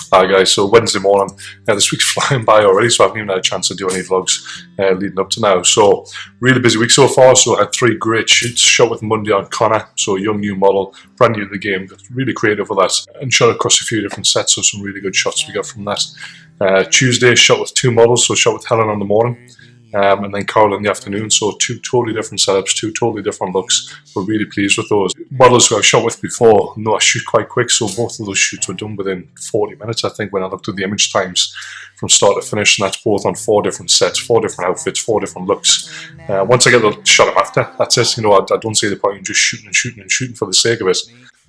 Hi guys, so Wednesday morning, this week's flying by already, so I haven't even had a chance to do any vlogs leading up to now. So, really busy week so far, so I had 3 great shoots. Shot with Monday on Connor, so a young new model, brand new to the game, really creative with that, and shot across a few different sets, so some really good shots we got from that. Tuesday, shot with 2 models, so shot with Helen in the morning, and then Carl in the afternoon, so 2 totally different setups, 2 totally different looks. We're really pleased with those. Models who I've shot with before know I shoot quite quick, so both of those shoots were done within 40 minutes, I think, when I looked at the image times from start to finish, and that's both on 4 different sets, 4 different outfits, 4 different looks. Once I get the shot I'm after, that's it. I don't see the point in just shooting and shooting and shooting for the sake of it.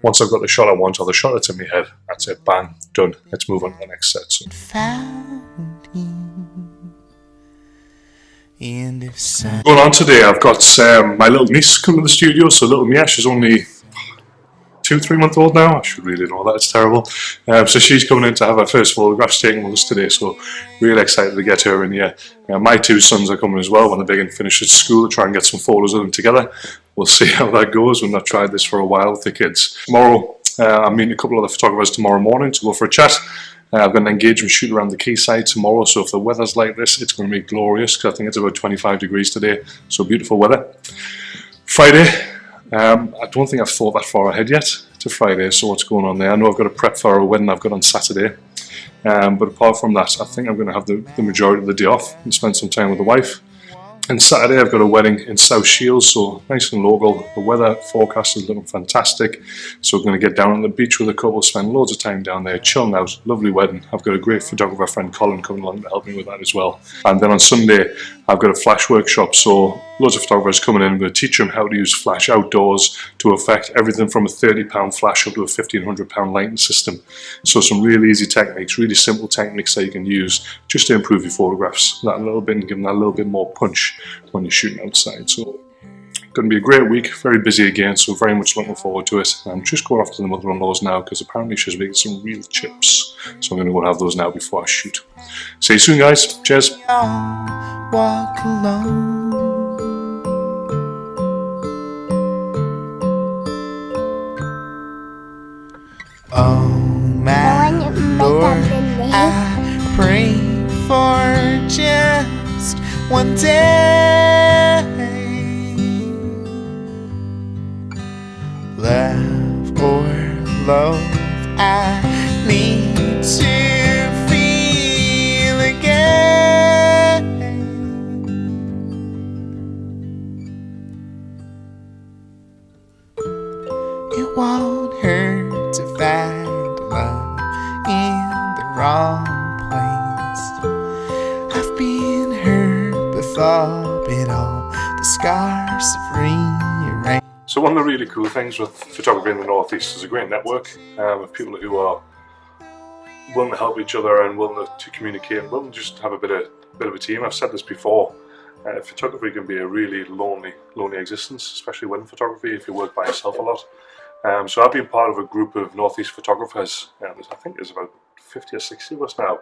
Once I've got the shot I want, or the shot that's in my head, that's it, bang, done. Let's move on to the next set. So. Going on today, I've got my little niece coming to the studio. So little Mia, she's only 2-3 months old now. I should really know that, it's terrible. So she's coming in to have her first photographs taken with us today, so really excited to get her in here. My 2 sons are coming as well when they're big and finish at school to try and get some photos of them together. We'll see how that goes. We've not tried this for a while with the kids. Tomorrow, I'm meeting a couple of other photographers tomorrow morning to go for a chat. I've got an engagement shoot around the quayside tomorrow, so if the weather's like this, it's going to be glorious, because I think it's about 25 degrees today, so beautiful weather. Friday, I don't think I've thought that far ahead yet to Friday, so what's going on there? I know I've got a prep for a wedding I've got on Saturday, but apart from that, I think I'm going to have the majority of the day off and spend some time with the wife. And Saturday I've got a wedding in South Shields, so nice and local. The weather forecast is looking fantastic, so we're going to get down on the beach with a couple, spend loads of time down there, chilling out, lovely wedding. I've got a great photographer friend Colin coming along to help me with that as well. And then on Sunday I've got a flash workshop, so loads of photographers coming in. I'm going to teach them how to use flash outdoors to affect everything from a £30 flash up to a £1,500 lighting system. So some really easy techniques, really simple techniques that you can use just to improve your photographs that a little bit and give them that little bit more punch when you're shooting outside. So going to be a great week, very busy again, so very much looking forward to it. I'm just going off to the mother-in-law's now because apparently she's making some real chips, so I'm going to go and have those now before I shoot. See you soon guys, cheers. Walk alone. Oh my Lord, I pray for just one day. Love or love, I need to feel again. It won't hurt to find love in the wrong place. I've been hurt before, but all the scars have rearranged. So one of the really cool things with photography in the Northeast is a great network of people who are willing to help each other and willing to communicate and willing to just have a bit of a team. I've said this before, photography can be a really lonely existence, especially wedding photography if you work by yourself a lot. So I've been part of a group of Northeast photographers, I think there's about 50 or 60 of us now.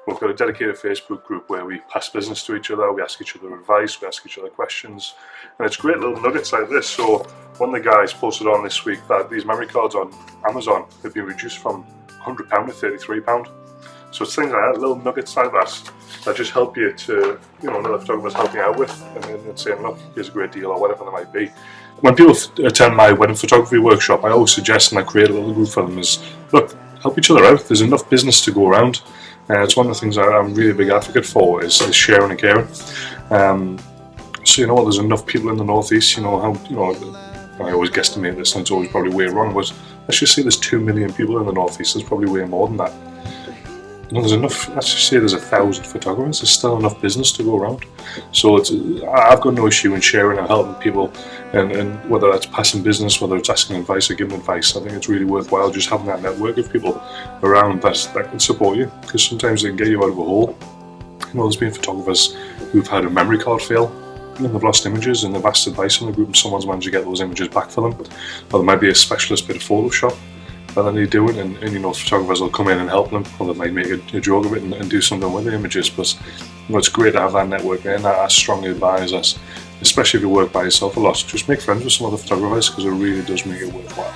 We've got a dedicated Facebook group where we pass business to each other, we ask each other advice, we ask each other questions, and it's great little nuggets like this. So one of the guys posted on this week that these memory cards on Amazon have been reduced from £100 to £33. So it's things like that, little nuggets like that just help you to, another photographer's helping out with, and saying, look, here's a great deal, or whatever it might be. When people attend my wedding photography workshop, I always suggest, and I create a little group for them, is, look, help each other out. There's enough business to go around. It's one of the things I'm really a big advocate for, is sharing and caring. So there's enough people in the Northeast, I always guesstimate this, and it's always probably way wrong, but let's just say there's 2 million people in the Northeast. There's probably way more than that. There's enough, let's just say there's 1,000 photographers, there's still enough business to go around. So I've got no issue in sharing and helping people, and whether that's passing business, whether it's asking advice or giving advice, I think it's really worthwhile just having that network of people around that can support you, because sometimes they can get you out of a hole. There's been photographers who've had a memory card fail, and they've lost images, and they've asked advice from the group, and someone's managed to get those images back for them. Or there might be a specialist bit of Photoshop that they need doing, and photographers will come in and help them, or they might make a joke of it and do something with the images. But it's great to have that network there, and I strongly advise us, especially if you work by yourself a lot, just make friends with some other photographers, because it really does make it worthwhile.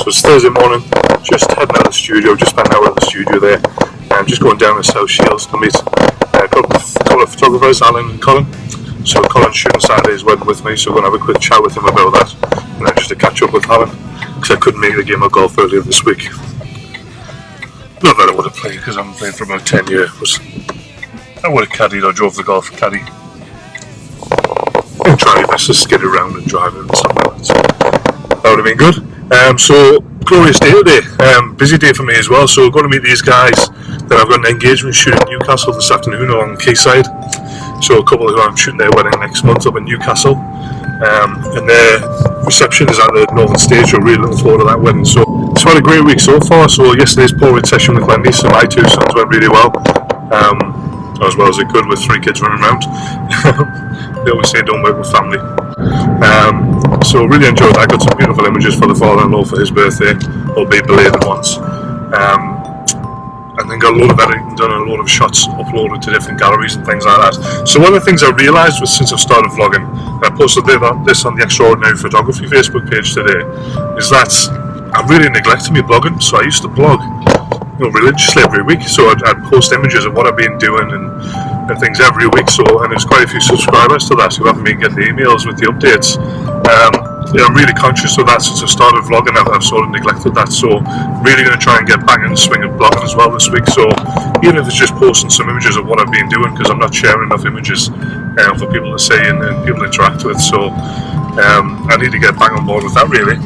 So it's Thursday morning, just heading out of the studio, just spent an hour at the studio there, and just going down to South Shields to meet a couple of photographers, Alan and Colin. So Colin's shooting Saturday's wedding with me, so we're going to have a quick chat with him about that, and then just to catch up with Alan, because I couldn't make the game of golf earlier this week. Not that I would have played, because I haven't played for about 10 years, but I would have caddied or drove the golf caddy. And try your best to skid around and drive it and stuff like that. So that would have been good. So glorious day today. Busy day for me as well. So going to meet these guys that I've got an engagement shoot in Newcastle this afternoon on Quayside. So a couple who I'm shooting their wedding next month up in Newcastle. And their reception is at the Northern Stage. So really looking forward to that wedding. So it's had a great week so far. So yesterday's portrait session with Wendy. So my two sons went really well. As well as it could with 3 kids running around. They always say don't work with family. So really enjoyed that. I got some beautiful images for the father-in-law for his birthday, albeit belated ones. And then got a load of editing done and a load of shots uploaded to different galleries and things like that. So one of the things I realised was since I've started vlogging, and I posted this on the Extraordinary Photography Facebook page today, is that I'm really neglecting my blogging. So I used to blog religiously every week, so I'd post images of what I've been doing and things every week. So, and there's quite a few subscribers to that who haven't been getting the emails with the updates. I'm really conscious of that since I started vlogging. I've sort of neglected that, so really going to try and get back in the swing of blogging as well this week. So even if it's just posting some images of what I've been doing, because I'm not sharing enough images for people to see and people to interact with, so I need to get back on board with that really.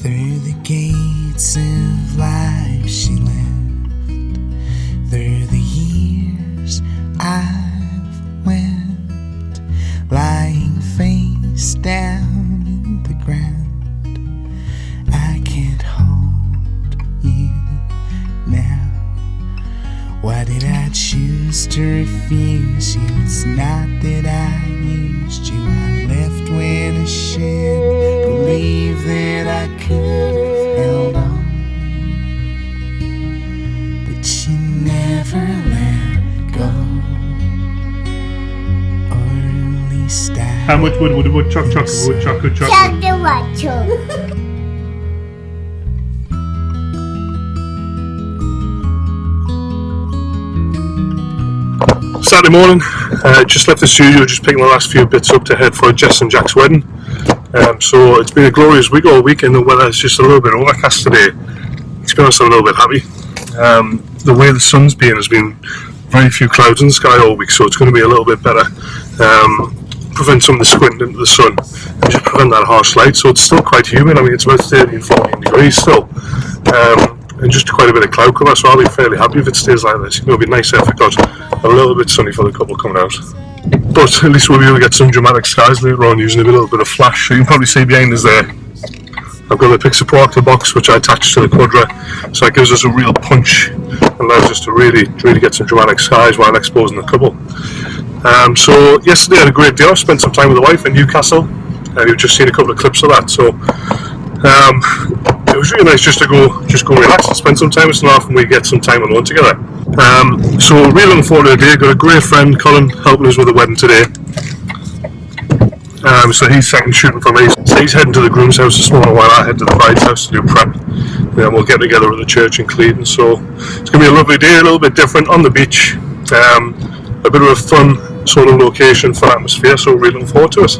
Through the gates of life she lived, through the years I've wept, lying face down in the ground. I can't hold you now. Why did I choose to refuse you? It's not that I used you. I left when I should. Believe that I could have held on, but you never let go. Or at least I. How much wood would a woodchuck chuck? A woodchuck would chuck. Chuck the woodchuck. Saturday morning, just left the studio, just picking the last few bits up to head for Jess and Jack's wedding. So it's been a glorious week all week, and the weather is just a little bit overcast today. To be honest, I'm a little bit happy. The way the sun's been has been very few clouds in the sky all week, so it's going to be a little bit better. Prevent some of the squint into the sun and just prevent that harsh light. So it's still quite humid. I mean, it's about 13, 14 degrees still. And just quite a bit of cloud cover, so I'll be fairly happy if it stays like this. It'll be nice if it got a little bit sunny for the couple coming out. But at least we'll be able to get some dramatic skies later on using a little bit of flash. So you can probably see behind us there, I've got the Pixar box which I attached to the Quadra, so that gives us a real punch and allows us to really get some dramatic skies while exposing the couple. So yesterday I had a great day. I spent some time with the wife in Newcastle, and you've just seen a couple of clips of that. So it was really nice just to go relax and spend some time. It's not often we get some time alone together. So really looking forward to the day. Got a great friend, Colin, helping us with the wedding today. So he's second shooting for me. So he's heading to the groom's house this morning while I head to the bride's house to do prep. Then we'll get together at the church in Clevedon. So it's going to be a lovely day, a little bit different on the beach. A bit of a fun sort of location, fun atmosphere. So really looking forward to it.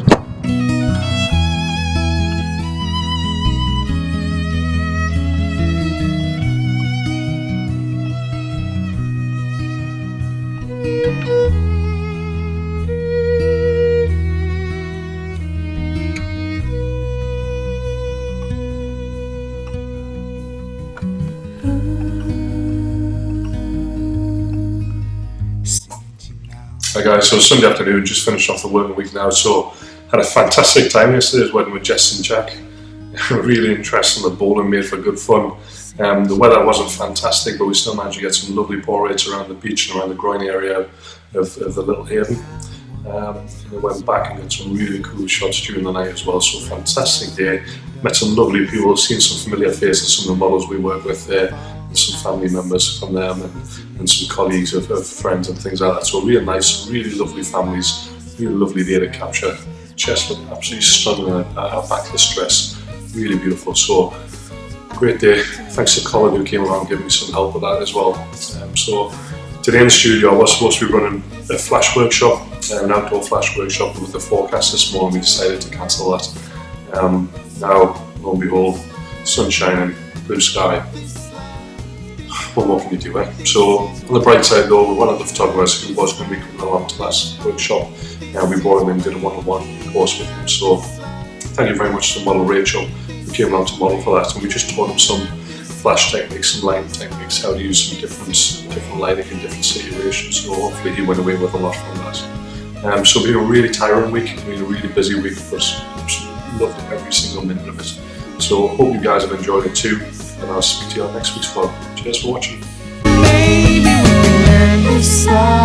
Hi guys, so Sunday afternoon, just finished off the working week now, so had a fantastic time yesterday's wedding with Jess and Jack. Really interesting, the bowling made for good fun. The weather wasn't fantastic, but we still managed to get some lovely portraits around the beach and around the groin area of the little haven. We went back and got some really cool shots during the night as well, so fantastic day. Met some lovely people, seen some familiar faces, some of the models we work with there. some family members from them and some colleagues of friends and things like that. So really nice, really lovely families, really lovely day to capture. Jess looked absolutely stunning at backless dress, really beautiful. So great day. Thanks to Colin who came along and gave me some help with that as well. So today in the studio I was supposed to be running a flash workshop, an outdoor flash workshop, but with the forecast this morning we decided to cancel that. Now, lo and behold, sun shining, blue sky. What more can you do, eh? So on the bright side though, one of the photographers who was going to be coming along to that workshop, we brought him in and did a one-on-one course with him. So thank you very much to model Rachel who came along to model for that, and we just taught him some flash techniques and lighting techniques, how to use some different lighting in different situations. So hopefully he went away with a lot from that. So it's been a really tiring week, it's been a really busy week, but absolutely loved every single minute of it. So hope you guys have enjoyed it too, and I'll speak to you on next week's vlog. Cheers for watching. Maybe we can learn this song.